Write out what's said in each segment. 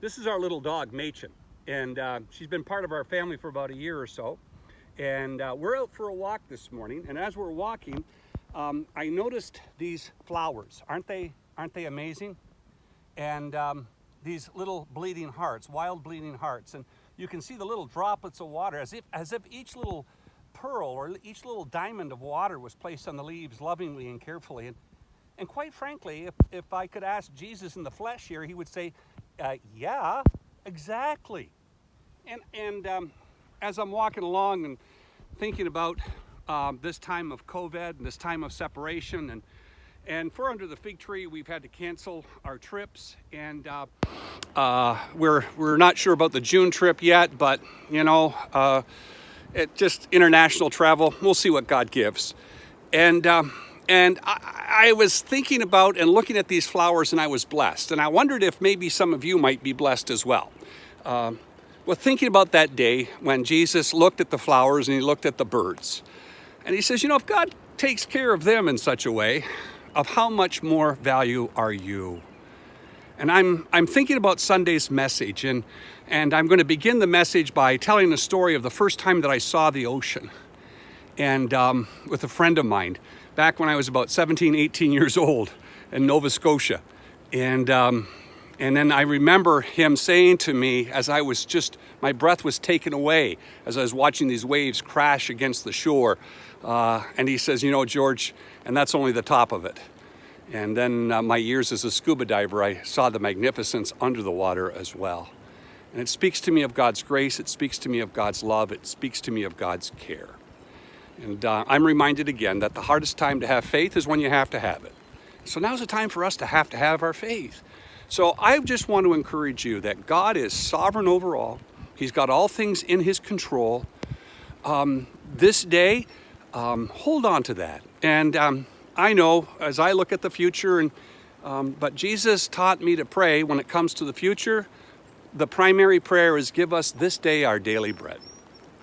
This is our little dog, Machen, and she's been part of our family for about a year or so. And we're out for a walk this morning, and as we're walking, I noticed these flowers. Aren't they amazing? And these little bleeding hearts, wild bleeding hearts, and you can see the little droplets of water as if each little pearl or each little diamond of water was placed on the leaves lovingly and carefully. And quite frankly, if I could ask Jesus in the flesh here, he would say, yeah, exactly. And as I'm walking along and thinking about this time of COVID and this time of separation, and for Under the Fig Tree, we've had to cancel our trips, and we're not sure about the June trip yet, but you know, it just international travel. We'll see what God gives. And I was thinking about and looking at these flowers, and I was blessed. And I wondered if maybe some of you might be blessed as well. Well, thinking about that day when Jesus looked at the flowers and he looked at the birds. And he says, you know, if God takes care of them in such a way, of how much more value are you? And I'm thinking about Sunday's message, and I'm going to begin the message by telling the story of the first time that I saw the ocean. And with a friend of mine, back when I was about 17, 18 years old in Nova Scotia. And then I remember him saying to me, as I was my breath was taken away as I was watching these waves crash against the shore. And he says, you know, George, and that's only the top of it. And then my years as a scuba diver, I saw the magnificence under the water as well. And it speaks to me of God's grace. It speaks to me of God's love. It speaks to me of God's care. And I'm reminded again that the hardest time to have faith is when you have to have it. So now's the time for us to have our faith. So I just want to encourage you that God is sovereign over all. He's got all things in his control. This day, hold on to that. And I know as I look at the future, but Jesus taught me to pray when it comes to the future. The primary prayer is, give us this day our daily bread.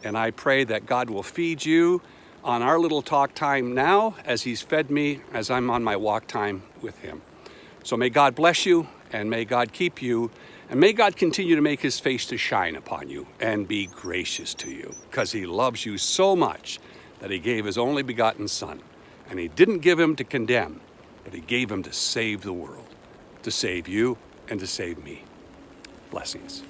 And I pray that God will feed you on our little talk time now as he's fed me as I'm on my walk time with him. So may God bless you, and may God keep you, and may God continue to make his face to shine upon you and be gracious to you, because he loves you so much that he gave his only begotten Son. And he didn't give him to condemn, but he gave him to save the world, to save you and to save me. Blessings.